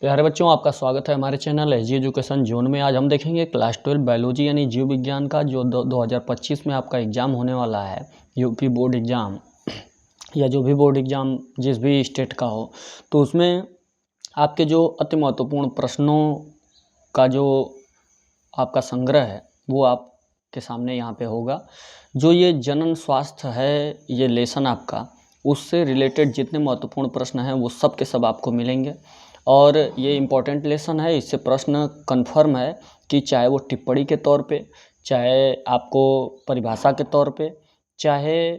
प्यारे बच्चों, आपका स्वागत है हमारे चैनल एजी एजुकेशन जोन में। आज हम देखेंगे क्लास 12 बायोलॉजी यानी जीव विज्ञान का जो 2025 में आपका एग्ज़ाम होने वाला है, यूपी बोर्ड एग्ज़ाम या जो भी बोर्ड एग्ज़ाम जिस भी स्टेट का हो, तो उसमें आपके जो अति महत्वपूर्ण प्रश्नों का जो आपका संग्रह है वो आपके सामने यहाँ पे होगा। जो ये जनन स्वास्थ्य है, ये लेसन आपका, उससे रिलेटेड जितने महत्वपूर्ण प्रश्न हैं वो सब के सब आपको मिलेंगे। और ये इम्पॉर्टेंट लेसन है, इससे प्रश्न कन्फर्म है कि चाहे वो टिप्पणी के तौर पे, चाहे आपको परिभाषा के तौर पे, चाहे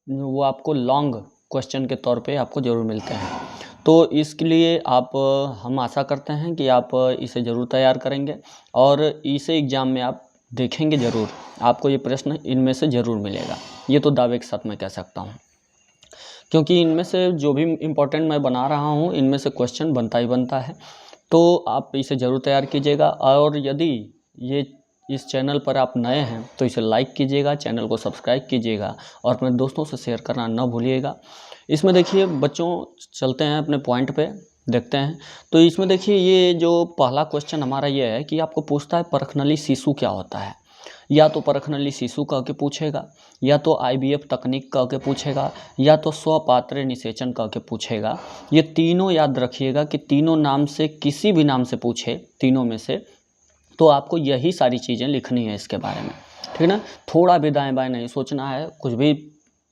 वो आपको लॉन्ग क्वेश्चन के तौर पे आपको ज़रूर मिलते हैं। तो इसके लिए हम आशा करते हैं कि आप इसे ज़रूर तैयार करेंगे और इसे एग्ज़ाम में आप देखेंगे ज़रूर, आपको ये प्रश्न इनमें से ज़रूर मिलेगा। ये तो दावे के साथ मैं कह सकता हूँ, क्योंकि इनमें से जो भी इम्पोर्टेंट मैं बना रहा हूँ इनमें से क्वेश्चन बनता ही बनता है। तो आप इसे ज़रूर तैयार कीजिएगा। और यदि ये इस चैनल पर आप नए हैं तो इसे लाइक कीजिएगा, चैनल को सब्सक्राइब कीजिएगा और अपने दोस्तों से शेयर करना न भूलिएगा। इसमें देखिए बच्चों, चलते हैं अपने पॉइंट पे, देखते हैं। तो इसमें देखिए ये जो पहला क्वेश्चन हमारा ये है कि आपको पूछता है परखनली शिशु क्या होता है। या तो परखनली शिशु कह के पूछेगा, या तो आईवीएफ तकनीक कह के पूछेगा, या तो स्वपात्र निषेचन कह के पूछेगा। ये तीनों याद रखिएगा कि तीनों नाम से किसी भी नाम से पूछे, तीनों में से, तो आपको यही सारी चीज़ें लिखनी है इसके बारे में, ठीक है ना। थोड़ा भी दाएं बाएं नहीं सोचना है, कुछ भी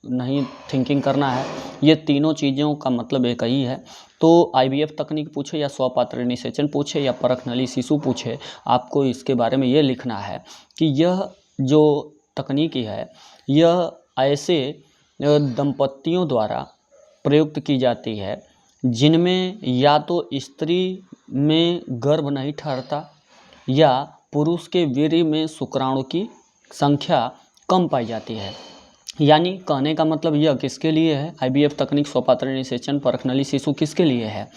नहीं थिंकिंग करना है। ये तीनों चीज़ों का मतलब एक ही है। तो आईवीएफ तकनीक पूछे या स्वपात्र निषेचन पूछे या परखनली शिशु पूछे, आपको इसके बारे में ये लिखना है कि यह जो तकनीकी है यह ऐसे दंपतियों द्वारा प्रयुक्त की जाती है जिनमें या तो स्त्री में गर्भ नहीं ठहरता या पुरुष के वीर्य में शुक्राणु की संख्या कम पाई जाती है। यानी कहने का मतलब यह किसके लिए है, आईवीएफ तकनीक, स्वपात्र निषेचन, परखनली शिशु किसके लिए है?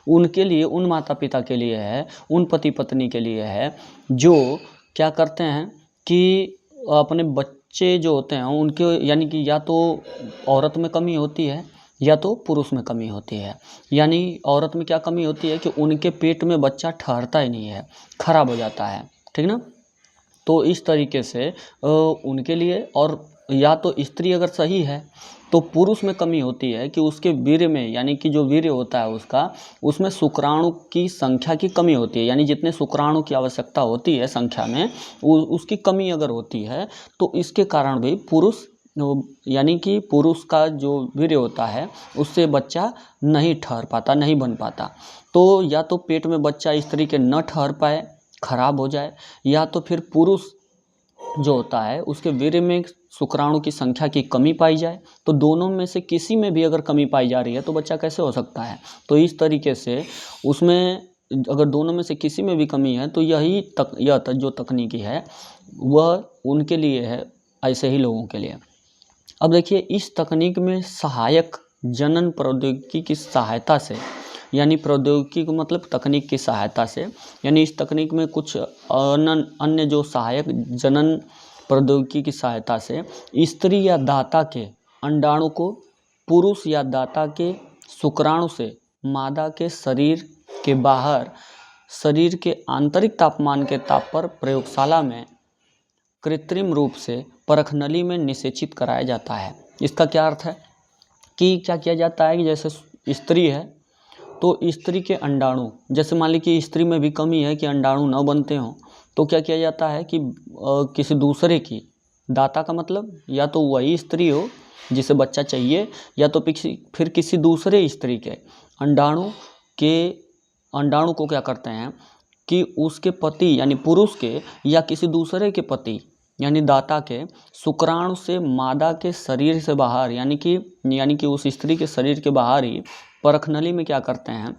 उनके लिए, उन माता पिता के लिए है, उन पति पत्नी के लिए है जो क्या करते हैं कि अपने बच्चे जो होते हैं उनके, यानी कि या तो औरत में कमी होती है या तो पुरुष में कमी होती है। यानी औरत में क्या कमी होती है कि उनके पेट में बच्चा ठहरता ही नहीं है, खराब हो जाता है, ठीक ना। तो इस तरीके से उनके लिए, और या तो स्त्री अगर सही है तो पुरुष में कमी होती है कि उसके वीर्य में, यानी कि जो वीर्य होता है उसका, उसमें शुक्राणु की संख्या की कमी होती है। यानी जितने शुक्राणु की आवश्यकता होती है संख्या में, उसकी कमी अगर होती है तो इसके कारण भी पुरुष, यानी कि पुरुष का जो वीर्य होता है उससे बच्चा नहीं ठहर पाता, नहीं बन पाता। तो या तो पेट में बच्चा स्त्री के न ठहर पाए, खराब हो जाए, या तो फिर पुरुष जो होता है उसके वीर्य में शुक्राणु की संख्या की कमी पाई जाए। तो दोनों में से किसी में भी अगर कमी पाई जा रही है तो बच्चा कैसे हो सकता है। तो इस तरीके से उसमें अगर दोनों में से किसी में भी कमी है तो यह जो तकनीकी है वह उनके लिए है, ऐसे ही लोगों के लिए। अब देखिए इस तकनीक में सहायक जनन प्रौद्योगिकी की सहायता से, यानी प्रौद्योगिकी को मतलब तकनीक की सहायता से, यानी इस तकनीक में कुछ अन्य जो सहायक जनन प्रौद्योगिकी की सहायता से स्त्री या दाता के अंडाणु को पुरुष या दाता के शुक्राणु से मादा के शरीर के बाहर, शरीर के आंतरिक तापमान के ताप पर प्रयोगशाला में कृत्रिम रूप से परखनली में निषेचित कराया जाता है। इसका क्या अर्थ है कि क्या किया जाता है कि जैसे स्त्री है तो स्त्री के अंडाणु, जैसे मान ली कि स्त्री में भी कमी है कि अंडाणु न बनते हों, तो क्या किया जाता है कि किसी दूसरे की, दाता का मतलब या तो वही स्त्री हो जिसे बच्चा चाहिए, या तो फिर किसी दूसरे स्त्री के अंडाणु को क्या करते हैं कि उसके पति यानी पुरुष के या किसी दूसरे के पति यानी दाता के शुक्राणु से मादा के शरीर से बाहर, यानी कि उस स्त्री के शरीर के बाहर ही परखनली में क्या करते हैं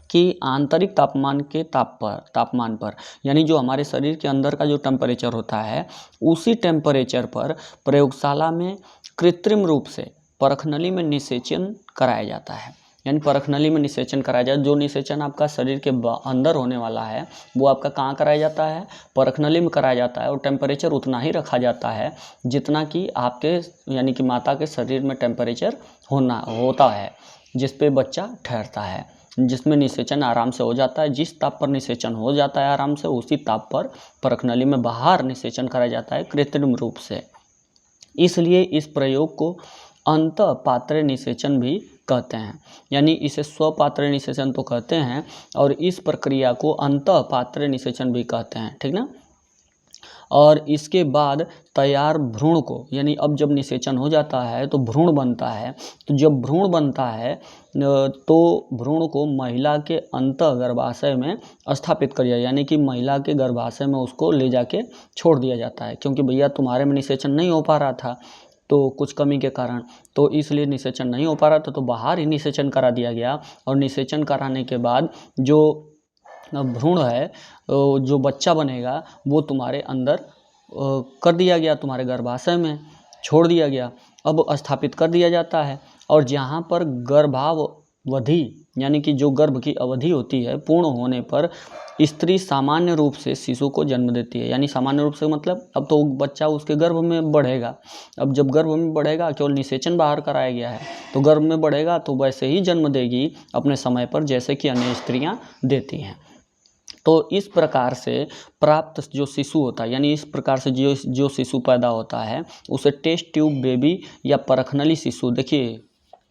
कि आंतरिक तापमान पर, यानी जो हमारे शरीर के अंदर का जो टेम्परेचर होता है उसी टेम्परेचर पर प्रयोगशाला में कृत्रिम रूप से परखनली में निषेचन कराया जाता है। यानी परखनली में निषेचन कराया जाए, जो निषेचन आपका शरीर के अंदर होने वाला है वो आपका कहाँ कराया जाता है, परखनली में कराया जाता है। और टेम्परेचर उतना ही रखा जाता है जितना कि आपके, यानी कि माता के शरीर में टेम्परेचर होता है जिस पे बच्चा ठहरता है। जिसमें निषेचन आराम से हो जाता है। जिस ताप पर निषेचन हो जाता है आराम से, उसी ताप पर परखनली में बाहर निषेचन कराया जाता है कृत्रिम रूप से। इसलिए इस प्रयोग को अंतःपात्रे निषेचन भी कहते हैं, यानी इसे स्वपात्रे निषेचन तो कहते हैं और इस प्रक्रिया को अंतःपात्रे निषेचन भी कहते हैं, ठीक ना। और इसके बाद तैयार भ्रूण को, यानी अब जब निषेचन हो जाता है तो भ्रूण बनता है। तो जब भ्रूण बनता है तो भ्रूण को महिला के अंतः गर्भाशय में स्थापित कर दिया, यानी कि महिला के गर्भाशय में उसको ले जाके छोड़ दिया जाता है, क्योंकि भैया तुम्हारे में निषेचन नहीं हो पा रहा था तो कुछ कमी के कारण, तो इसलिए निषेचन नहीं हो पा रहा था, तो बाहर ही निषेचन करा दिया गया। और निषेचन कराने के बाद जो भ्रूण है, जो बच्चा बनेगा, वो तुम्हारे अंदर कर दिया गया, तुम्हारे गर्भाशय में छोड़ दिया गया, अब स्थापित कर दिया जाता है। और जहाँ पर गर्भावधि, यानी कि जो गर्भ की अवधि होती है, पूर्ण होने पर स्त्री सामान्य रूप से शिशु को जन्म देती है। यानी सामान्य रूप से मतलब अब तो बच्चा उसके गर्भ में बढ़ेगा। अब जब गर्भ में बढ़ेगा, केवल निषेचन बाहर कराया गया है, तो गर्भ में बढ़ेगा तो वैसे ही जन्म देगी अपने समय पर, जैसे कि अन्य स्त्रियां देती हैं। तो इस प्रकार से प्राप्त जो शिशु होता है, यानी इस प्रकार से जो शिशु पैदा होता है, उसे टेस्ट ट्यूब बेबी या परखनली शिशु, देखिए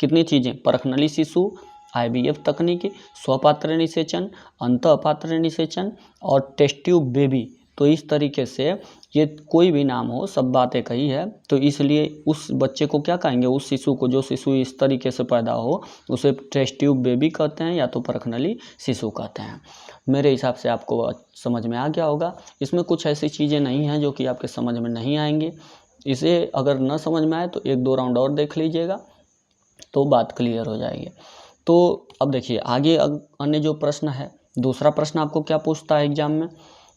कितनी चीज़ें, परखनली शिशु, IVF तकनीक, स्वपात्र निषेचन, अंतःपात्र निषेचन और टेस्ट ट्यूब बेबी। तो इस तरीके से ये कोई भी नाम हो, सब बातें कही है, तो इसलिए उस बच्चे को क्या कहेंगे, उस शिशु को, जो शिशु इस तरीके से पैदा हो, उसे टेस्ट ट्यूब बेबी कहते हैं या तो परखनली शिशु कहते हैं। मेरे हिसाब से आपको समझ में आ गया होगा। इसमें कुछ ऐसी चीज़ें नहीं हैं जो कि आपके समझ में नहीं आएंगी। इसे अगर न समझ में आए तो 1-2 राउंड और देख लीजिएगा तो बात क्लियर हो जाएगी। तो अब देखिए आगे अन्य जो प्रश्न है, दूसरा प्रश्न आपको क्या पूछता है एग्जाम में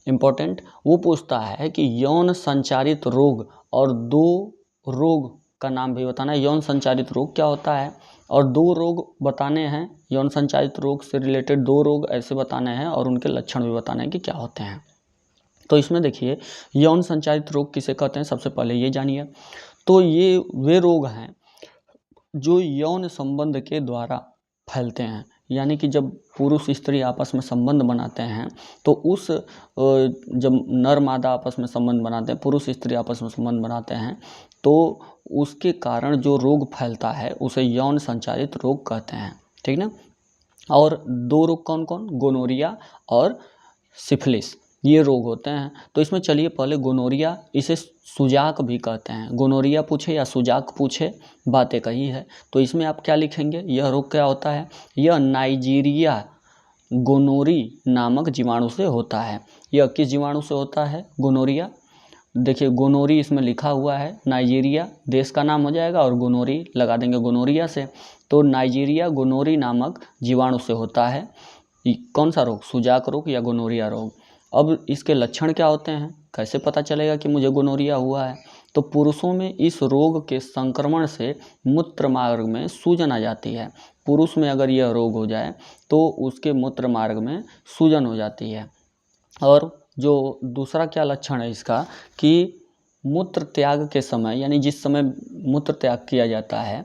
इम्पोर्टेंट, वो पूछता है कि यौन संचारित रोग और 2 रोग का नाम भी बताना है। यौन संचारित रोग क्या होता है और 2 रोग बताने हैं, यौन संचारित रोग से रिलेटेड 2 रोग ऐसे बताने हैं और उनके लक्षण भी बताने हैं कि क्या होते हैं। तो इसमें देखिए यौन संचारित रोग किसे कहते हैं, सबसे पहले ये जानिए। तो ये वे रोग हैं जो यौन संबंध के द्वारा फैलते हैं, यानी कि जब पुरुष स्त्री आपस में संबंध बनाते हैं तो उस जब नर मादा आपस में संबंध बनाते हैं, पुरुष स्त्री आपस में संबंध बनाते हैं, तो उसके कारण जो रोग फैलता है उसे यौन संचारित रोग कहते हैं, ठीक ना। और 2 रोग कौन कौन, गोनोरिया और सिफिलिस, ये रोग होते हैं। तो इसमें चलिए पहले गोनोरिया, इसे सुजाक भी कहते हैं। गोनोरिया पूछे या सुजाक पूछे, बातें कही है। तो इसमें आप क्या लिखेंगे, यह रोग क्या होता है, यह नाइजीरिया गोनोरी नामक जीवाणु से होता है। यह किस जीवाणु से होता है, गोनोरिया। देखिए गोनोरी इसमें लिखा हुआ है, नाइजीरिया देश का नाम हो जाएगा और गोनोरी लगा देंगे गोनोरिया से। तो नाइजीरिया गोनोरी नामक जीवाणु से होता है कौन सा रोग, सुजाक रोग या गोनोरिया रोग। अब इसके लक्षण क्या होते हैं, कैसे पता चलेगा कि मुझे गोनोरिया हुआ है। तो पुरुषों में इस रोग के संक्रमण से मूत्र मार्ग में सूजन आ जाती है। पुरुष में अगर यह रोग हो जाए तो उसके मूत्र मार्ग में सूजन हो जाती है। और जो दूसरा क्या लक्षण है इसका, कि मूत्र त्याग के समय, यानी जिस समय मूत्र त्याग किया जाता है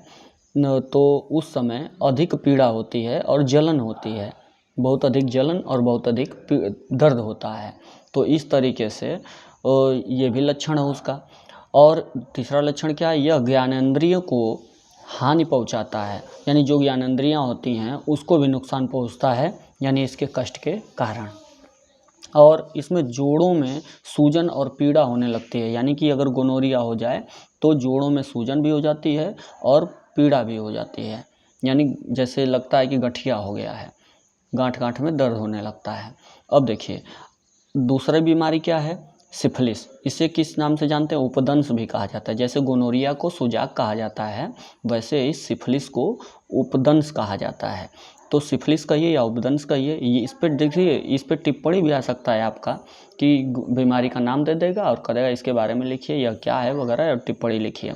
तो उस समय अधिक पीड़ा होती है और जलन होती है, बहुत अधिक जलन और बहुत अधिक दर्द होता है। तो इस तरीके से ये भी लक्षण है उसका। और तीसरा लक्षण क्या है, यह ज्ञानेंद्रिय को हानि पहुंचाता है, यानी जो ज्ञानेंद्रियां होती हैं उसको भी नुकसान पहुंचता है, यानी इसके कष्ट के कारण। और इसमें जोड़ों में सूजन और पीड़ा होने लगती है, यानी कि अगर गोनोरिया हो जाए तो जोड़ों में सूजन भी हो जाती है और पीड़ा भी हो जाती है, यानी जैसे लगता है कि गठिया हो गया है, गांठ गांठ में दर्द होने लगता है। अब देखिए दूसरी बीमारी क्या है, सिफिलिस। इसे किस नाम से जानते हैं, उपदंश भी कहा जाता है। जैसे गोनोरिया को सुजाक कहा जाता है, वैसे इस सिफिलिस को उपदंश कहा जाता है। तो सिफिलिस कहिए या उपदंश कहिए, ये इस पर देखिए, इस पर टिप्पणी भी आ सकता है आपका कि बीमारी का नाम दे देगा और कहेगा इसके बारे में लिखिए, यह क्या है वगैरह, और टिप्पणी लिखिए।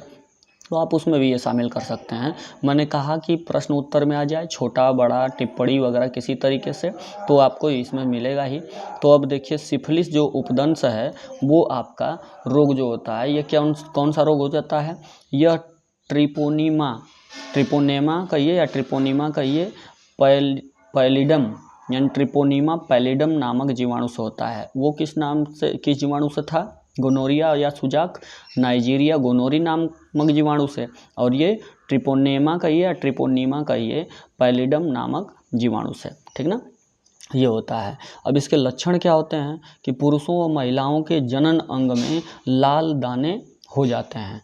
तो आप उसमें भी ये शामिल कर सकते हैं। मैंने कहा कि प्रश्न उत्तर में आ जाए, छोटा बड़ा टिप्पणी वगैरह किसी तरीके से, तो आपको इसमें मिलेगा ही। तो अब देखिए सिफिलिस जो उपदंश है वो आपका रोग जो होता है, ये कौन सा रोग हो जाता है, यह ट्रिपोनेमा कहिए या ट्रिपोनीमा कहिए, पैलिडम यानी ट्रिपोनीमा पैलिडम नामक जीवाणु से होता है। वो किस नाम से, किस जीवाणु से था? गोनोरिया या सुजाक नाइजीरिया गोनोरी नामक जीवाणु से। और ये ट्रिपोनेमा कहिए या ट्रिपोनीमा कहिए पैलिडम नामक जीवाणु से, ठीक ना, ये होता है। अब इसके लक्षण क्या होते हैं कि पुरुषों व महिलाओं के जनन अंग में लाल दाने हो जाते हैं।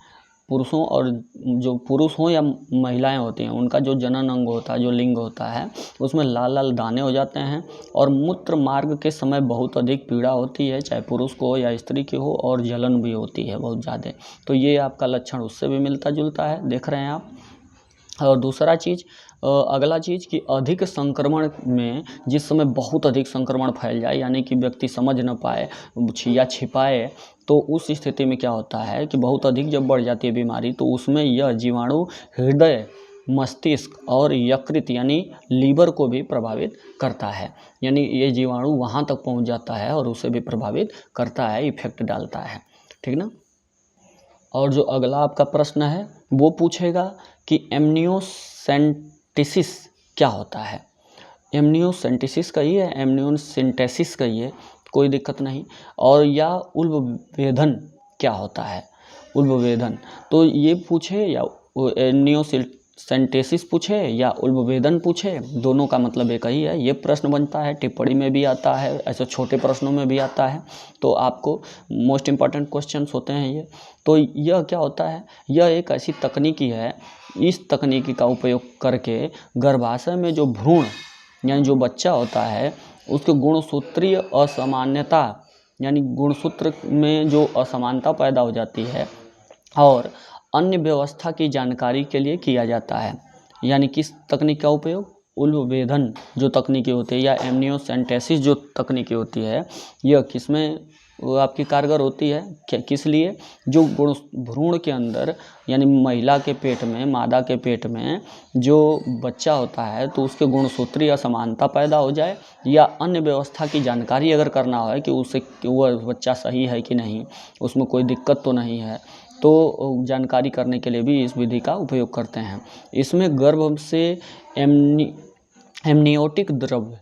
पुरुषों और जो पुरुष हों या महिलाएं होती हैं उनका जो जनन अंग होता है, जो लिंग होता है, उसमें लाल लाल दाने हो जाते हैं और मूत्र मार्ग के समय बहुत अधिक पीड़ा होती है, चाहे पुरुष को हो या स्त्री की हो, और जलन भी होती है बहुत ज़्यादा। तो ये आपका लक्षण उससे भी मिलता जुलता है, देख रहे हैं आप। और दूसरा चीज़, अगला चीज़ कि अधिक संक्रमण में, जिस समय बहुत अधिक संक्रमण फैल जाए यानी कि व्यक्ति समझ न पाए या छिपाए, तो उस स्थिति में क्या होता है कि बहुत अधिक जब बढ़ जाती है बीमारी, तो उसमें यह जीवाणु हृदय, मस्तिष्क और यकृत यानी लीवर को भी प्रभावित करता है। यानी ये जीवाणु वहाँ तक पहुँच जाता है और उसे भी प्रभावित करता है, इफेक्ट डालता है, ठीक ना। और जो अगला आपका प्रश्न है वो पूछेगा कि एमनियोसेंटेसिस क्या होता है। एमनियोसेंटेसिस कहिए, एमनियोसेंटेसिस कहिए, कोई दिक्कत नहीं। और या उल्बवेधन क्या होता है, उल्बवेधन। तो ये पूछे या एमनियोसेंटेसिस पूछे या उल्बवेधन पूछे, दोनों का मतलब एक ही है। ये प्रश्न बनता है, टिप्पणी में भी आता है, ऐसे छोटे प्रश्नों में भी आता है। तो आपको मोस्ट इम्पॉर्टेंट क्वेश्चंस होते हैं ये। तो यह क्या होता है, यह एक ऐसी तकनीकी है, इस तकनीकी का उपयोग करके गर्भाशय में जो भ्रूण यानी जो बच्चा होता है उसके गुणसूत्रीय असामान्यता यानी गुणसूत्र में जो असमानता पैदा हो जाती है और अन्य व्यवस्था की जानकारी के लिए किया जाता है। यानी किस तकनीक का उपयोग, उल्बवेधन जो तकनीकी होती है या एमनियोसेंटेसिस जो तकनीकी होती है, यह किसमें वो आपकी कारगर होती है, किस लिए, जो गुण भ्रूण के अंदर यानी महिला के पेट में, मादा के पेट में जो बच्चा होता है तो उसके गुणसूत्रीय असमानता पैदा हो जाए या अन्य व्यवस्था की जानकारी अगर करना हो कि उसे वह बच्चा सही है कि नहीं, उसमें कोई दिक्कत तो नहीं है, तो जानकारी करने के लिए भी इस विधि का उपयोग करते हैं। इसमें गर्भ से एमनियोटिक द्रव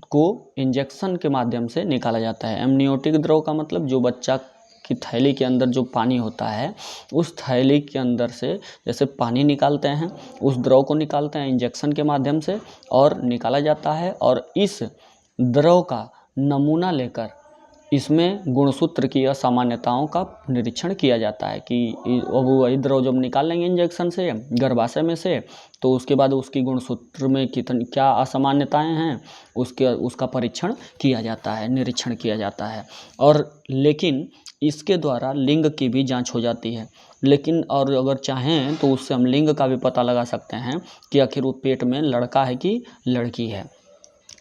को इंजेक्शन के माध्यम से निकाला जाता है। एमनियोटिक द्रव का मतलब जो बच्चा की थैली के अंदर जो पानी होता है, उस थैली के अंदर से जैसे पानी निकालते हैं, उस द्रव को निकालते हैं इंजेक्शन के माध्यम से और निकाला जाता है। और इस द्रव का नमूना लेकर इसमें गुणसूत्र की असामान्यताओं का निरीक्षण किया जाता है कि अब वही द्रव जब निकाल लेंगे इंजेक्शन से गर्भाशय में से, तो उसके बाद उसकी गुणसूत्र में कितनी क्या असामान्यताएं हैं उसका परीक्षण किया जाता है, निरीक्षण किया जाता है। और लेकिन इसके द्वारा लिंग की भी जांच हो जाती है। लेकिन और अगर चाहें तो उससे हम लिंग का भी पता लगा सकते हैं कि आखिर वो पेट में लड़का है कि लड़की है।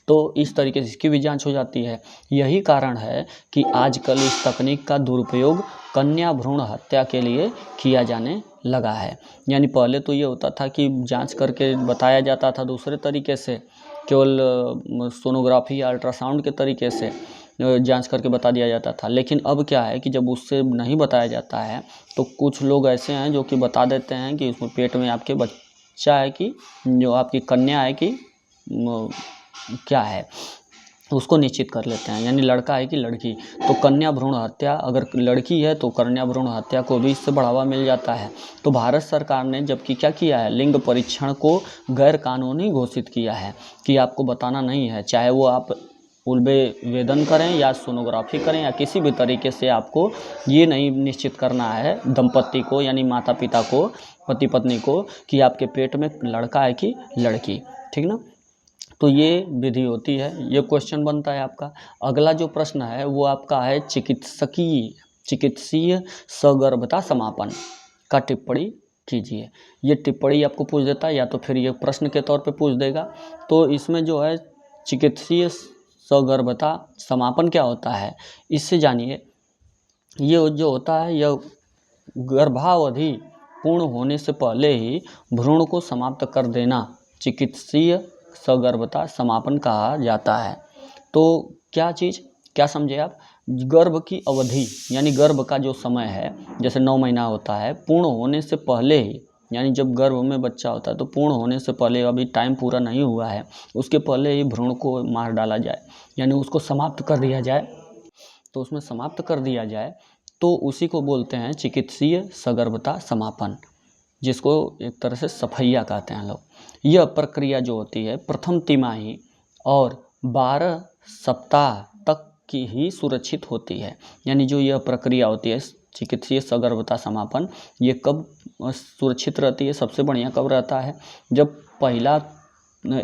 तो इस तरीके से इसकी भी जांच हो जाती है। यही कारण है कि आजकल इस तकनीक का दुरुपयोग कन्या भ्रूण हत्या के लिए किया जाने लगा है। यानी पहले तो ये होता था कि जांच करके बताया जाता था दूसरे तरीके से, केवल सोनोग्राफी या अल्ट्रासाउंड के तरीके से जांच करके बता दिया जाता था। लेकिन अब क्या है कि जब उससे नहीं बताया जाता है तो कुछ लोग ऐसे हैं जो कि बता देते हैं कि उसमें पेट में आपके बच्चा है कि जो आपकी कन्या है कि क्या है, उसको निश्चित कर लेते हैं, यानी लड़का है कि लड़की। तो कन्या भ्रूण हत्या, अगर लड़की है तो कन्या भ्रूण हत्या को भी इससे बढ़ावा मिल जाता है। तो भारत सरकार ने जबकि क्या किया है, लिंग परीक्षण को गैर कानूनी घोषित किया है कि आपको बताना नहीं है, चाहे वो आप उल्बेवेधन करें या सोनोग्राफी करें या किसी भी तरीके से आपको ये नहीं निश्चित करना है दंपत्ति को यानी माता पिता को, पति पत्नी को, कि आपके पेट में लड़का है कि लड़की, ठीक ना। तो ये विधि होती है, ये क्वेश्चन बनता है आपका। अगला जो प्रश्न है वो आपका है चिकित्सीय सगर्भता समापन का टिप्पणी कीजिए। ये टिप्पणी आपको पूछ देता है या तो फिर ये प्रश्न के तौर पे पूछ देगा। तो इसमें जो है चिकित्सीय सगर्भता समापन क्या होता है, इससे जानिए। ये जो होता है यह गर्भावधि पूर्ण होने से पहले ही भ्रूण को समाप्त कर देना चिकित्सीय सगर्भता समापन कहा जाता है। तो क्या चीज़, क्या समझे आप, गर्भ की अवधि यानी गर्भ का जो समय है, जैसे 9 महीना होता है, पूर्ण होने से पहले ही यानी जब गर्भ में बच्चा होता है तो पूर्ण होने से पहले, अभी टाइम पूरा नहीं हुआ है, उसके पहले ही भ्रूण को मार डाला जाए, यानी उसको समाप्त कर दिया जाए, तो उसमें समाप्त कर दिया जाए, तो उसी को बोलते हैं चिकित्सीय सगर्भता समापन, जिसको एक तरह से सफैया कहते हैं लोग। यह प्रक्रिया जो होती है प्रथम तिमाही और 12 सप्ताह तक की ही सुरक्षित होती है। यानी जो यह प्रक्रिया होती है चिकित्सीय सगर्भता समापन, ये कब सुरक्षित रहती है? सबसे बढ़िया कब रहता है? जब पहला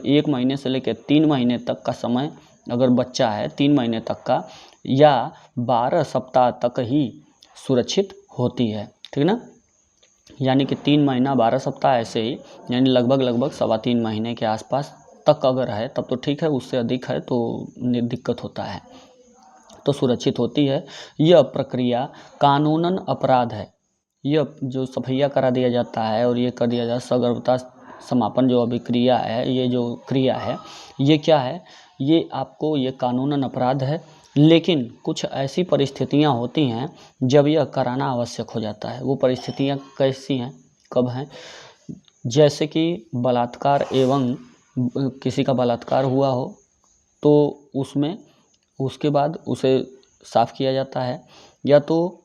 1 महीने से लेकर 3 महीने तक का समय अगर बच्चा है 3 महीने तक का, या 12 सप्ताह तक ही सुरक्षित होती है, ठीक ना। यानी कि 3 महीना 12 सप्ताह ऐसे ही, यानी लगभग 3.25 महीने के आसपास तक अगर है तब तो ठीक है, उससे अधिक है तो दिक्कत होता है, तो सुरक्षित होती है। यह प्रक्रिया कानूनन अपराध है। यह जो सफैया करा दिया जाता है और ये कर दिया जाता है सगर्भता समापन, जो अभी क्रिया है, ये जो क्रिया है ये क्या है? ये आपको ये कानूनन अपराध है, लेकिन कुछ ऐसी परिस्थितियां होती हैं जब यह कराना आवश्यक हो जाता है। वो परिस्थितियां कैसी हैं, कब हैं? जैसे कि बलात्कार एवं किसी का बलात्कार हुआ हो तो उसमें उसके बाद उसे साफ किया जाता है, या तो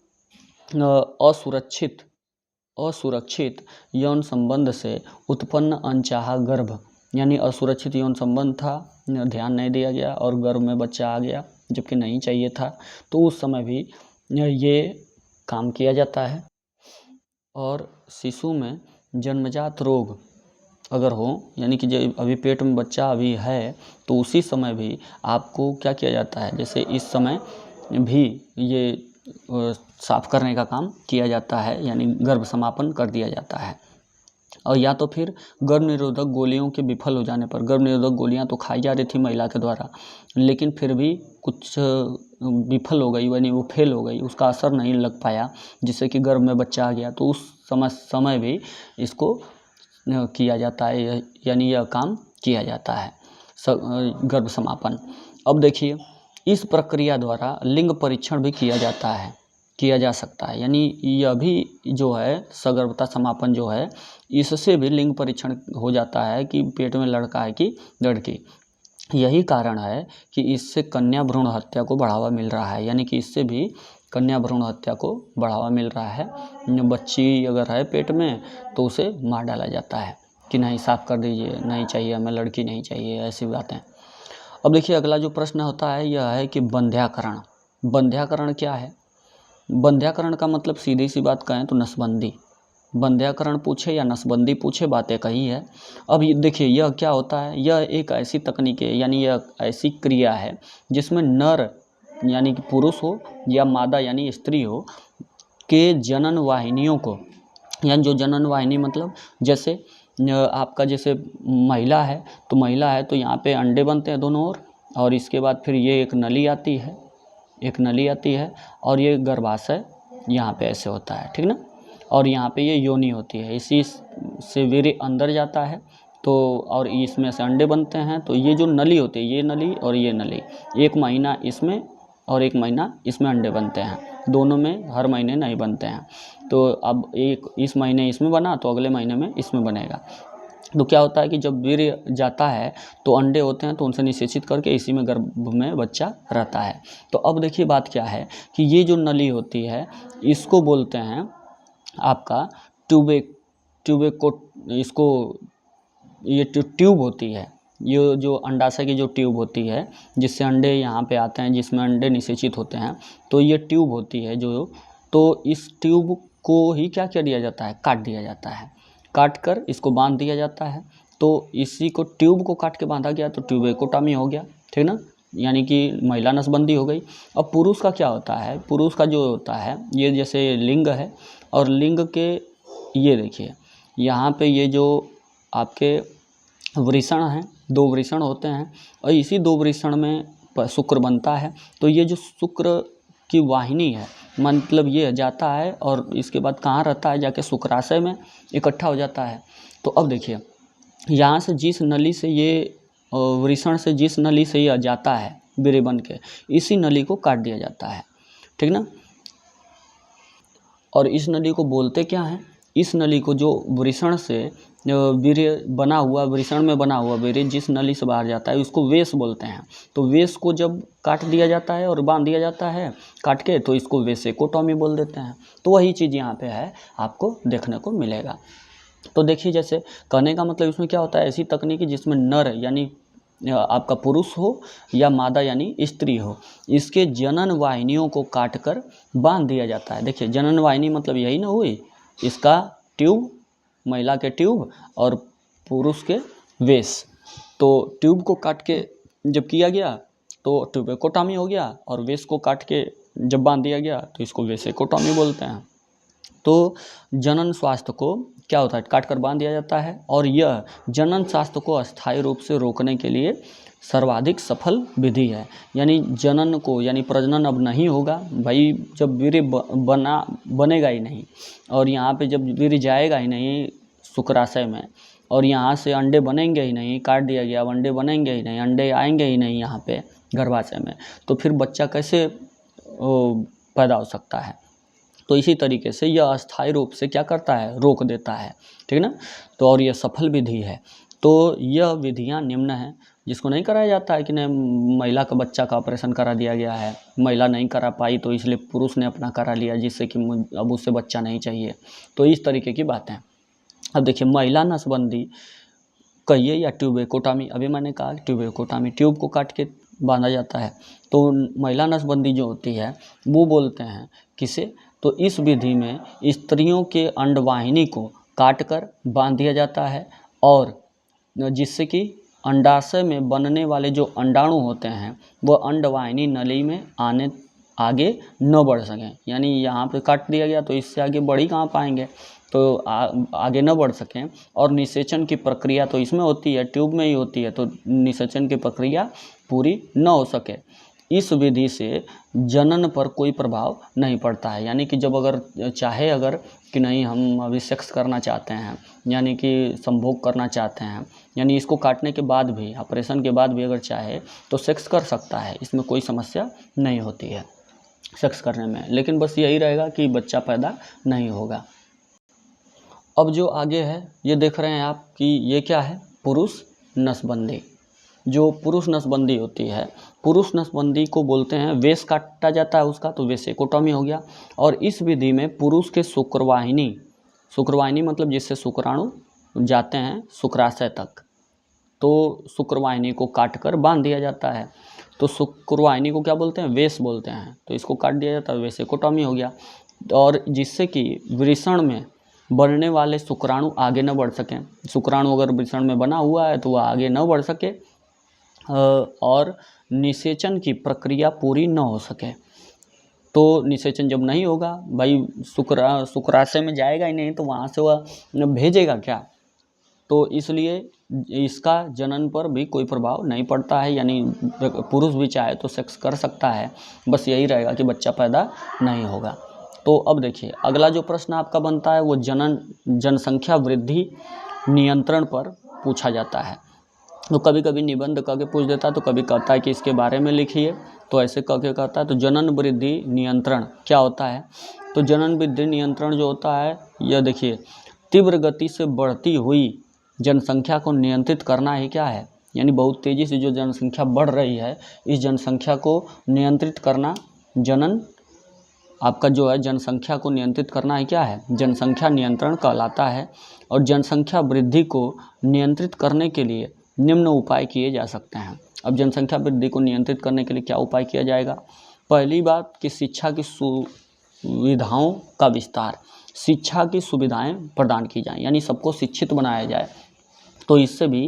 असुरक्षित यौन संबंध से उत्पन्न अनचाहा गर्भ, यानी असुरक्षित यौन संबंध था, ध्यान नहीं दिया गया और गर्भ में बच्चा आ गया जबकि नहीं चाहिए था, तो उस समय भी ये काम किया जाता है। और शिशु में जन्मजात रोग अगर हो, यानी कि जो अभी पेट में बच्चा अभी है, तो उसी समय भी आपको क्या किया जाता है, जैसे इस समय भी ये साफ करने का काम किया जाता है, यानी गर्भ समापन कर दिया जाता है। और या तो फिर गर्भ निरोधक गोलियों के विफल हो जाने पर, गर्भ निरोधक गोलियां तो खाई जा रही थी महिला के द्वारा, लेकिन फिर भी कुछ विफल हो गई, यानी वो फेल हो गई, उसका असर नहीं लग पाया, जिससे कि गर्भ में बच्चा आ गया, तो उस समय भी इसको किया जाता है, यानी यह काम किया जाता है गर्भ समापन। अब देखिए, इस प्रक्रिया द्वारा लिंग परीक्षण भी किया जा सकता है, यानी यह भी जो है सगर्भता समापन जो है, इससे भी लिंग परीक्षण हो जाता है कि पेट में लड़का है कि लड़की। यही कारण है कि इससे कन्या भ्रूण हत्या को बढ़ावा मिल रहा है, यानी कि इससे भी कन्या भ्रूण हत्या को बढ़ावा मिल रहा है। बच्ची अगर है पेट में तो उसे मार डाला जाता है कि नहीं, साफ कर दीजिए, नहीं चाहिए हमें, लड़की नहीं चाहिए, ऐसी बातें। अब देखिए, अगला जो प्रश्न होता है यह है कि बंध्याकरण। बंध्याकरण क्या है? बंध्याकरण का मतलब सीधी सी बात कहें तो नसबंदी। बंध्याकरण पूछे या नसबंदी पूछे, बातें कही है। अब ये देखिए, यह क्या होता है? यह एक ऐसी तकनीक है, यानी यह ऐसी क्रिया है जिसमें नर यानी कि पुरुष हो या मादा यानी स्त्री हो के जनन वाहिनियों को, यानी जो जनन वाहिनी मतलब जैसे आपका जैसे महिला है तो यहाँ पे अंडे बनते हैं दोनों ओर, और इसके बाद फिर ये एक नली आती है और ये गर्भाशय यहाँ पे ऐसे होता है, ठीक ना। और यहाँ पे ये योनि होती है, इसी से वीर्य अंदर जाता है, तो और इसमें से अंडे बनते हैं। तो ये जो नली होती है, ये नली और ये नली, 1 महीना इसमें और 1 महीना इसमें अंडे बनते हैं, दोनों में हर महीने नहीं बनते हैं। तो अब एक इस महीने इसमें बना तो अगले महीने में इसमें बनेगा। तो क्या होता है कि जब वीर्य जाता है तो अंडे होते हैं, तो उनसे निषेचित करके इसी में गर्भ में बच्चा रहता है। तो अब देखिए बात क्या है कि ये जो नली होती है इसको बोलते हैं आपका इसको ये ट्यूब होती है, ये जो अंडाशय की जो ट्यूब होती है जिससे अंडे यहाँ पे आते हैं, जिसमें अंडे निषेचित होते हैं, तो ये ट्यूब होती है तो इस ट्यूब को ही क्या किया जाता है, काट दिया जाता है, काट कर इसको बांध दिया जाता है। तो इसी को ट्यूब को काट के बांधा गया तो ट्यूबेक्टोमी हो गया, ठीक ना, यानी कि महिला नसबंदी हो गई। अब पुरुष का क्या होता है? पुरुष का जो होता है, ये जैसे लिंग है और लिंग के ये देखिए यहाँ पे ये जो आपके वृषण हैं, 2 वृषण होते हैं और इसी 2 वृषण में शुक्र बनता है। तो ये जो शुक्र की वाहिनी है, मतलब ये जाता है और इसके बाद कहाँ रहता है, जाके शुक्राशय में इकट्ठा हो जाता है। तो अब देखिए, यहाँ से जिस नली से ये वृषण से जिस नली से ये जाता है वीर्य बन के, इसी नली को काट दिया जाता है, ठीक ना। और इस नली को बोलते क्या हैं? इस नली को जो वृषण से वीर्य बना हुआ, वृषण में बना हुआ वीर्य जिस नली से बाहर जाता है उसको वेश बोलते हैं। तो वेश को जब काट दिया जाता है और बांध दिया जाता है काट के, तो इसको वेसेकोटॉमी बोल देते हैं। तो वही चीज़ यहाँ पे है, आपको देखने को मिलेगा। तो देखिए, जैसे कहने का मतलब इसमें क्या होता है, ऐसी तकनीकी जिसमें नर यानी आपका पुरुष हो या मादा यानी स्त्री हो, इसके जनन वाहिनियों को काट कर बांध दिया जाता है। देखिए, जनन वाहिनी मतलब यही ना हुई, इसका ट्यूब, महिला के ट्यूब और पुरुष के वेश। तो ट्यूब को काट के जब किया गया तो ट्यूबेकोटॉमी हो गया, और वेश को काट के जब बांध दिया गया तो इसको वेसेकोटॉमी बोलते हैं। तो जनन स्वास्थ्य को क्या होता है, काट कर बांध दिया जाता है, और यह जनन स्वास्थ्य को अस्थायी रूप से रोकने के लिए सर्वाधिक सफल विधि है। यानी जनन को, यानी प्रजनन अब नहीं होगा भाई, जब वीर्य बनेगा ही नहीं, और यहाँ पे जब वीर्य जाएगा ही नहीं शुक्राशय में, और यहाँ से अंडे बनेंगे ही नहीं, काट दिया गया, अब अंडे बनेंगे ही नहीं, अंडे आएंगे ही नहीं यहाँ पे गर्भाशय में, तो फिर बच्चा कैसे पैदा हो सकता है। तो इसी तरीके से यह अस्थायी रूप से क्या करता है, रोक देता है, ठीक ना। तो और यह सफल विधि है। तो यह विधियां निम्न हैं, जिसको नहीं कराया जाता है कि नहीं महिला का बच्चा का ऑपरेशन करा दिया गया है, महिला नहीं करा पाई तो इसलिए पुरुष ने अपना करा लिया, जिससे कि अब उससे बच्चा नहीं चाहिए। तो इस तरीके की बातें। अब देखिए, महिला नसबंदी कहिए या ट्यूबेकोटॉमी, अभी मैंने कहा ट्यूबेकोटॉमी, ट्यूब को काट के बांधा जाता है। तो महिला नसबंदी जो होती है वो बोलते हैं किसे, तो इस विधि में स्त्रियों के अंडवाहिनी को काट कर बांध दिया जाता है, और जिससे कि अंडाशय में बनने वाले जो अंडाणु होते हैं वह अंडवाहिनी नली में आगे न बढ़ सकें। यानी यहाँ पे काट दिया गया तो इससे आगे बढ़ ही कहाँ पाएंगे, तो आगे न बढ़ सकें। और निषेचन की प्रक्रिया तो इसमें होती है, ट्यूब में ही होती है, तो निषेचन की प्रक्रिया पूरी न हो सके। इस विधि से जनन पर कोई प्रभाव नहीं पड़ता है। यानी कि जब अगर चाहे अगर कि नहीं हम अभी सेक्स करना चाहते हैं, यानी कि संभोग करना चाहते हैं, यानी इसको काटने के बाद भी, ऑपरेशन के बाद भी अगर चाहे तो सेक्स कर सकता है, इसमें कोई समस्या नहीं होती है सेक्स करने में। लेकिन बस यही रहेगा कि बच्चा पैदा नहीं होगा। अब जो आगे है ये देख रहे हैं आप कि ये क्या है, पुरुष नसबंदी। जो पुरुष नसबंदी होती है, पुरुष नसबंदी को बोलते हैं, वेश काटा जाता है उसका, तो वेसेकोटॉमी हो गया। और इस विधि में पुरुष के शुक्रवाहिनी मतलब जिससे शुक्राणु जाते हैं शुक्राशय तक, तो शुक्रवाहिनी को काट कर बांध दिया जाता है। तो शुक्रवाहिनी को क्या बोलते हैं, वेश बोलते हैं। तो इसको काट दिया जाता है, वेसेकोटॉमी हो गया। और जिससे कि वृषण में बढ़ने वाले शुक्राणु आगे न बढ़ सकें। शुक्राणु अगर वृषण में बना हुआ है तो वह आगे न बढ़ सके, और निषेचन की प्रक्रिया पूरी न हो सके। तो निषेचन जब नहीं होगा भाई, शुक्राशय में जाएगा ही नहीं, तो वहाँ से वह भेजेगा क्या। तो इसलिए इसका जनन पर भी कोई प्रभाव नहीं पड़ता है। यानी पुरुष भी चाहे तो सेक्स कर सकता है, बस यही रहेगा कि बच्चा पैदा नहीं होगा। तो अब देखिए, अगला जो प्रश्न आपका बनता है वो जनसंख्या वृद्धि नियंत्रण पर पूछा जाता है। तो कभी कभी निबंध कह के पूछ देता है, तो कभी कहता है कि इसके बारे में लिखिए, तो ऐसे कह के कहता है। तो जनन वृद्धि नियंत्रण क्या होता है, तो जनन वृद्धि नियंत्रण जो होता है, यह देखिए, तीव्र गति से बढ़ती हुई जनसंख्या को नियंत्रित करना ही क्या है, यानी बहुत तेज़ी से जो जनसंख्या बढ़ रही है, इस जनसंख्या को नियंत्रित करना जनन आपका जो है, जनसंख्या को नियंत्रित करना ही क्या है, जनसंख्या नियंत्रण कहलाता है। और जनसंख्या वृद्धि को नियंत्रित करने के लिए निम्न उपाय किए जा सकते हैं। अब जनसंख्या वृद्धि को नियंत्रित करने के लिए क्या उपाय किया जाएगा। पहली बात कि शिक्षा की सुविधाओं का विस्तार, शिक्षा की सुविधाएं प्रदान की जाएं, यानी सबको शिक्षित बनाया जाए, तो इससे भी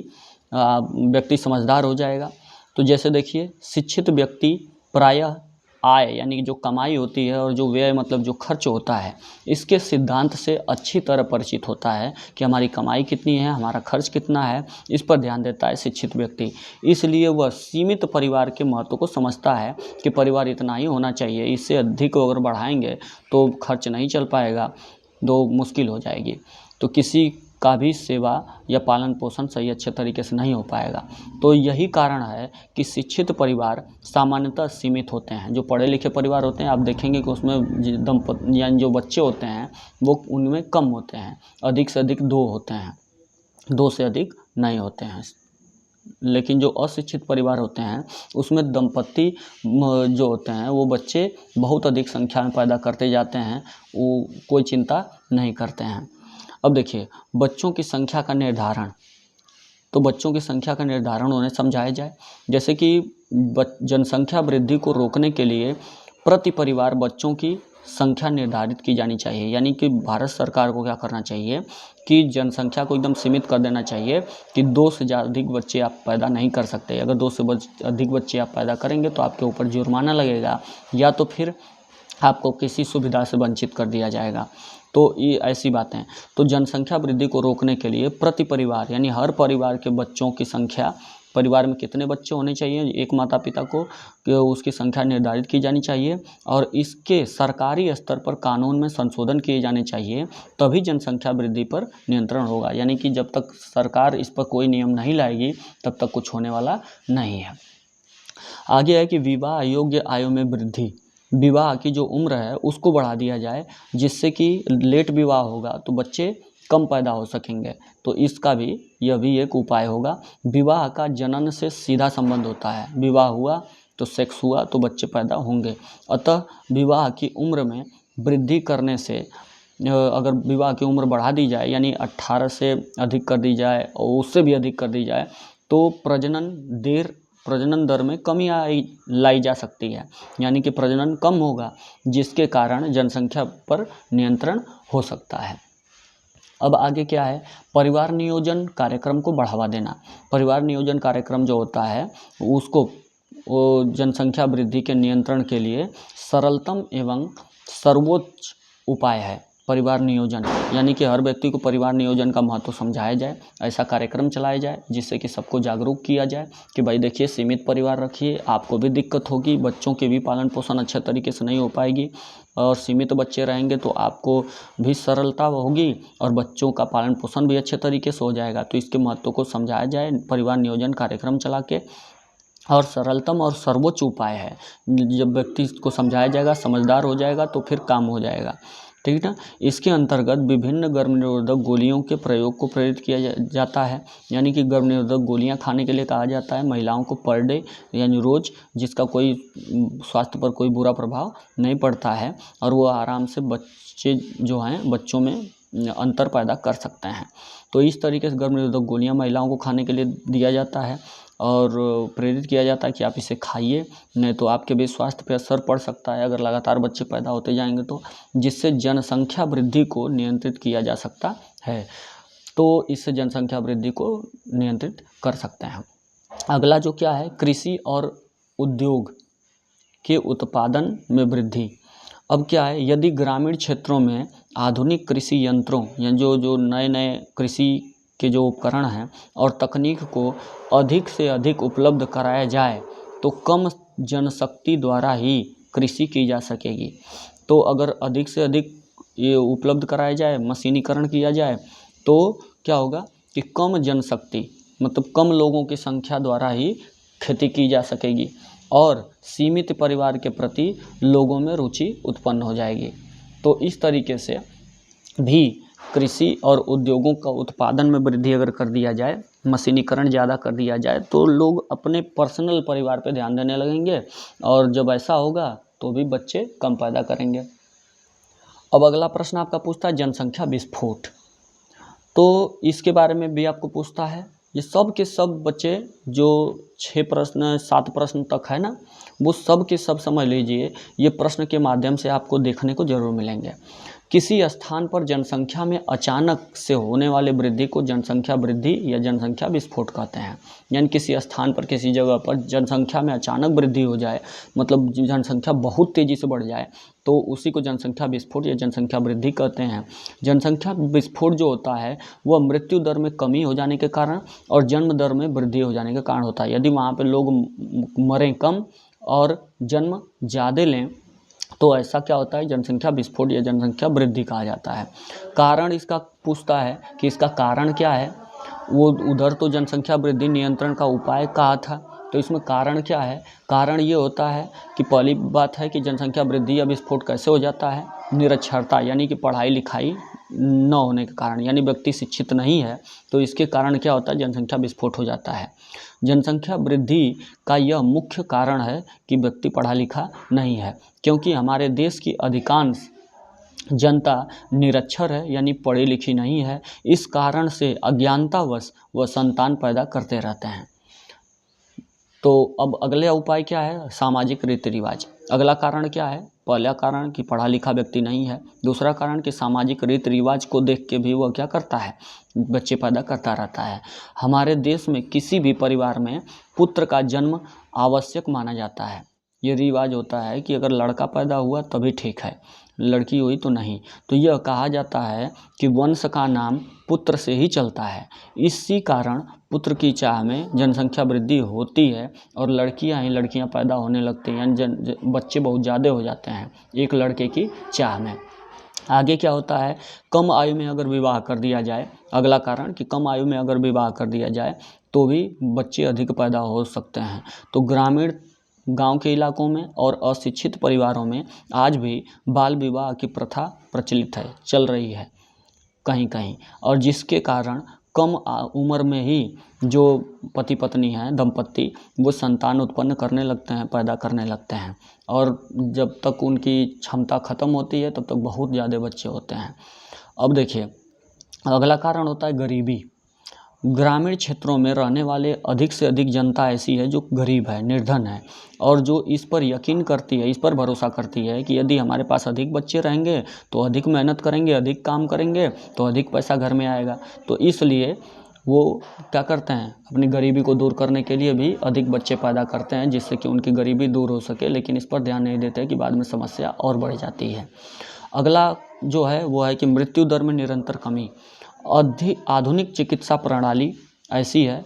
व्यक्ति समझदार हो जाएगा। तो जैसे देखिए, शिक्षित व्यक्ति प्रायः आय यानी जो कमाई होती है और जो व्यय मतलब जो खर्च होता है, इसके सिद्धांत से अच्छी तरह परिचित होता है कि हमारी कमाई कितनी है, हमारा खर्च कितना है, इस पर ध्यान देता है शिक्षित व्यक्ति। इसलिए वह सीमित परिवार के महत्व को समझता है कि परिवार इतना ही होना चाहिए, इससे अधिक अगर बढ़ाएंगे तो खर्च नहीं चल पाएगा, तो मुश्किल हो जाएगी। तो किसी का भी सेवा या पालन पोषण सही अच्छे तरीके से नहीं हो पाएगा। तो यही कारण है कि शिक्षित परिवार सामान्यतः सीमित होते हैं। जो पढ़े लिखे परिवार होते हैं आप देखेंगे कि उसमें दंपति यानी जो बच्चे होते हैं वो उनमें कम होते हैं, अधिक से अधिक 2 होते हैं, 2 से अधिक नहीं होते हैं। लेकिन जो अशिक्षित परिवार होते हैं उसमें दंपति जो होते हैं वो बच्चे बहुत अधिक संख्या में पैदा करते जाते हैं, वो कोई चिंता नहीं करते हैं। अब देखिए बच्चों की संख्या का निर्धारण, तो बच्चों की संख्या का निर्धारण उन्हें समझाया जाए। जैसे कि जनसंख्या वृद्धि को रोकने के लिए प्रति परिवार बच्चों की संख्या निर्धारित की जानी चाहिए। यानी कि भारत सरकार को क्या करना चाहिए कि जनसंख्या को एकदम सीमित कर देना चाहिए कि 2 से अधिक बच्चे आप पैदा नहीं कर सकते। अगर 2 से अधिक बच्चे आप पैदा करेंगे तो आपके ऊपर जुर्माना लगेगा या तो फिर आपको किसी सुविधा से वंचित कर दिया जाएगा। तो ये ऐसी बातें। तो जनसंख्या वृद्धि को रोकने के लिए प्रति परिवार यानी हर परिवार के बच्चों की संख्या, परिवार में कितने बच्चे होने चाहिए एक माता पिता को, उसकी संख्या निर्धारित की जानी चाहिए और इसके सरकारी स्तर पर कानून में संशोधन किए जाने चाहिए, तभी जनसंख्या वृद्धि पर नियंत्रण होगा। यानी कि जब तक सरकार इस पर कोई नियम नहीं लाएगी तब तक कुछ होने वाला नहीं है। आगे है कि विवाह योग्य आयु में वृद्धि, विवाह की जो उम्र है उसको बढ़ा दिया जाए, जिससे कि लेट विवाह होगा तो बच्चे कम पैदा हो सकेंगे। तो इसका भी यह भी एक उपाय होगा। विवाह का जनन से सीधा संबंध होता है, विवाह हुआ तो सेक्स हुआ तो बच्चे पैदा होंगे। अतः विवाह की उम्र में वृद्धि करने से अगर विवाह की उम्र बढ़ा दी जाए यानी 18 से अधिक कर दी जाए और उससे भी अधिक कर दी जाए तो प्रजनन दर में कमी लाई जा सकती है, यानी कि प्रजनन कम होगा जिसके कारण जनसंख्या पर नियंत्रण हो सकता है। अब आगे क्या है, परिवार नियोजन कार्यक्रम को बढ़ावा देना। परिवार नियोजन कार्यक्रम जो होता है उसको जनसंख्या वृद्धि के नियंत्रण के लिए सरलतम एवं सर्वोच्च उपाय है परिवार नियोजन। यानी कि हर व्यक्ति को परिवार नियोजन का महत्व समझाया जाए, ऐसा कार्यक्रम चलाया जाए जिससे कि सबको जागरूक किया जाए कि भाई देखिए सीमित परिवार रखिए, आपको भी दिक्कत होगी, बच्चों के भी पालन पोषण अच्छे तरीके से नहीं हो पाएगी और सीमित बच्चे रहेंगे तो आपको भी सरलता होगी और बच्चों का पालन पोषण भी अच्छे तरीके से हो जाएगा। तो इसके महत्व को समझाया जाए परिवार नियोजन कार्यक्रम चला के। और सरलतम और सर्वोच्च उपाय है, जब व्यक्ति को समझाया जाएगा, समझदार हो जाएगा तो फिर काम हो जाएगा, ठीक है ना। इसके अंतर्गत विभिन्न गर्भ निरोधक गोलियों के प्रयोग को प्रेरित किया जाता है। यानी कि गर्भ निरोधक गोलियां खाने के लिए कहा जाता है महिलाओं को पर डे यानी रोज़, जिसका कोई स्वास्थ्य पर कोई बुरा प्रभाव नहीं पड़ता है और वो आराम से बच्चे जो हैं बच्चों में अंतर पैदा कर सकते हैं। तो इस तरीके से गर्भ निरोधक गोलियां महिलाओं को खाने के लिए दिया जाता है और प्रेरित किया जाता है कि आप इसे खाइए, नहीं तो आपके भी स्वास्थ्य पर असर पड़ सकता है अगर लगातार बच्चे पैदा होते जाएंगे तो, जिससे जनसंख्या वृद्धि को नियंत्रित किया जा सकता है। तो इससे जनसंख्या वृद्धि को नियंत्रित कर सकते हैं। अगला जो क्या है, कृषि और उद्योग के उत्पादन में वृद्धि। अब क्या है, यदि ग्रामीण क्षेत्रों में आधुनिक कृषि यंत्रों यानी जो नए नए कृषि के जो उपकरण हैं और तकनीक को अधिक से अधिक उपलब्ध कराया जाए तो कम जनशक्ति द्वारा ही कृषि की जा सकेगी। तो अगर अधिक से अधिक ये उपलब्ध कराया जाए, मशीनीकरण किया जाए तो क्या होगा कि कम जनशक्ति मतलब कम लोगों की संख्या द्वारा ही खेती की जा सकेगी और सीमित परिवार के प्रति लोगों में रुचि उत्पन्न हो जाएगी। तो इस तरीके से भी कृषि और उद्योगों का उत्पादन में वृद्धि अगर कर दिया जाए, मशीनीकरण ज़्यादा कर दिया जाए तो लोग अपने पर्सनल परिवार पे ध्यान देने लगेंगे और जब ऐसा होगा तो भी बच्चे कम पैदा करेंगे। अब अगला प्रश्न आपका पूछता है जनसंख्या विस्फोट। तो इसके बारे में भी आपको पूछता है। ये सब के सब बच्चे जो 6 प्रश्न 7 प्रश्न तक है ना, वो सब के सब समझ लीजिए, ये प्रश्न के माध्यम से आपको देखने को जरूर मिलेंगे। किसी स्थान पर जनसंख्या में अचानक से होने वाले वृद्धि को जनसंख्या वृद्धि या जनसंख्या विस्फोट कहते हैं। यानी किसी स्थान पर किसी जगह पर जनसंख्या में अचानक वृद्धि हो जाए, मतलब जनसंख्या बहुत तेज़ी से बढ़ जाए, तो उसी को जनसंख्या विस्फोट या जनसंख्या वृद्धि कहते हैं। जनसंख्या विस्फोट जो होता है वह मृत्यु दर में कमी हो जाने के कारण और जन्म दर में वृद्धि हो जाने के कारण होता है। यदि वहाँ पर लोग मरें कम और जन्म ज़्यादा लें तो ऐसा क्या होता है, जनसंख्या विस्फोट या जनसंख्या वृद्धि कहा जाता है। कारण इसका पूछता है कि इसका कारण क्या है। वो उधर तो जनसंख्या वृद्धि नियंत्रण का उपाय कहा था, तो इसमें कारण क्या है। कारण ये होता है कि पहली बात है कि जनसंख्या वृद्धि या विस्फोट कैसे हो जाता है, निरक्षरता यानी कि पढ़ाई लिखाई न होने के कारण, यानी व्यक्ति शिक्षित नहीं है तो इसके कारण क्या होता है, जनसंख्या विस्फोट हो जाता है। जनसंख्या वृद्धि का यह मुख्य कारण है कि व्यक्ति पढ़ा लिखा नहीं है, क्योंकि हमारे देश की अधिकांश जनता निरक्षर है यानी पढ़ी लिखी नहीं है। इस कारण से अज्ञानतावश वह संतान पैदा करते रहते हैं। तो अब अगले उपाय क्या है, सामाजिक रीति रिवाज। अगला कारण क्या है, पहला कारण कि पढ़ा लिखा व्यक्ति नहीं है, दूसरा कारण कि सामाजिक रीति रिवाज को देख के भी वह क्या करता है, बच्चे पैदा करता रहता है। हमारे देश में किसी भी परिवार में पुत्र का जन्म आवश्यक माना जाता है। ये रिवाज होता है कि अगर लड़का पैदा हुआ तभी ठीक है, लड़की हुई तो नहीं। तो यह कहा जाता है कि वंश का नाम पुत्र से ही चलता है। इसी कारण पुत्र की चाह में जनसंख्या वृद्धि होती है और लड़कियां पैदा होने लगती हैं, यानी बच्चे बहुत ज़्यादा हो जाते हैं एक लड़के की चाह में। आगे क्या होता है, कम आयु में अगर विवाह कर दिया जाए, अगला कारण कि कम आयु में अगर विवाह कर दिया जाए तो भी बच्चे अधिक पैदा हो सकते हैं। तो ग्रामीण गांव के इलाकों में और अशिक्षित परिवारों में आज भी बाल विवाह की प्रथा प्रचलित है, चल रही है कहीं कहीं, और जिसके कारण कम उम्र में ही जो पति पत्नी हैं, दंपत्ति, वो संतान उत्पन्न करने लगते हैं, पैदा करने लगते हैं, और जब तक उनकी क्षमता ख़त्म होती है तब तक बहुत ज़्यादा बच्चे होते हैं। अब देखिए अगला कारण होता है गरीबी। ग्रामीण क्षेत्रों में रहने वाले अधिक से अधिक जनता ऐसी है जो गरीब है, निर्धन है, और जो इस पर यकीन करती है, इस पर भरोसा करती है कि यदि हमारे पास अधिक बच्चे रहेंगे तो अधिक मेहनत करेंगे, अधिक काम करेंगे तो अधिक पैसा घर में आएगा। तो इसलिए वो क्या करते हैं, अपनी गरीबी को दूर करने के लिए भी अधिक बच्चे पैदा करते हैं जिससे कि उनकी गरीबी दूर हो सके, लेकिन इस पर ध्यान नहीं देते कि बाद में समस्या और बढ़ जाती है। अगला जो है वो है कि मृत्यु दर में निरंतर कमी। आधुनिक चिकित्सा प्रणाली ऐसी है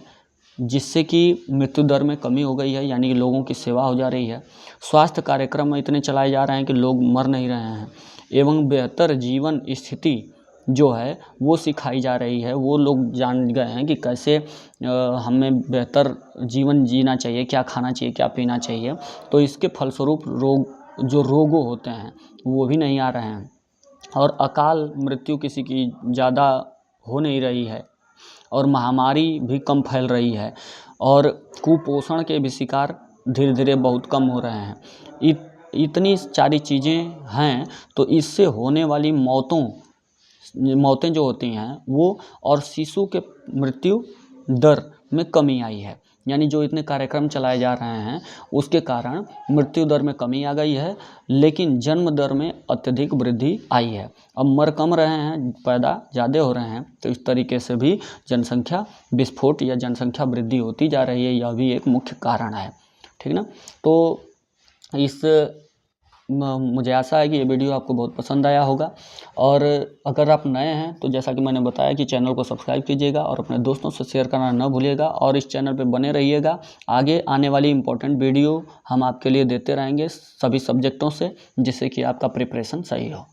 जिससे कि मृत्यु दर में कमी हो गई है, यानी कि लोगों की सेवा हो जा रही है। स्वास्थ्य कार्यक्रम इतने चलाए जा रहे हैं कि लोग मर नहीं रहे हैं, एवं बेहतर जीवन स्थिति जो है वो सिखाई जा रही है। वो लोग जान गए हैं कि कैसे हमें बेहतर जीवन जीना चाहिए, क्या खाना चाहिए, क्या पीना चाहिए। तो इसके फलस्वरूप रोग होते हैं वो भी नहीं आ रहे हैं, और अकाल मृत्यु किसी की ज़्यादा हो नहीं रही है, और महामारी भी कम फैल रही है, और कुपोषण के भी शिकार धीरे धीरे बहुत कम हो रहे हैं। इतनी सारी चीज़ें हैं, तो इससे होने वाली मौतें जो होती हैं वो, और शिशु के मृत्यु दर में कमी आई है। यानी जो इतने कार्यक्रम चलाए जा रहे हैं उसके कारण मृत्यु दर में कमी आ गई है, लेकिन जन्म दर में अत्यधिक वृद्धि आई है। अब मर कम रहे हैं, पैदा ज़्यादा हो रहे हैं, तो इस तरीके से भी जनसंख्या विस्फोट या जनसंख्या वृद्धि होती जा रही है। यह भी एक मुख्य कारण है, ठीक ना। तो मुझे आशा है कि ये वीडियो आपको बहुत पसंद आया होगा, और अगर आप नए हैं तो जैसा कि मैंने बताया कि चैनल को सब्सक्राइब कीजिएगा और अपने दोस्तों से शेयर करना न भूलिएगा, और इस चैनल पे बने रहिएगा। आगे आने वाली इम्पोर्टेंट वीडियो हम आपके लिए देते रहेंगे सभी सब्जेक्टों से, जिससे कि आपका प्रिपरेशन सही हो।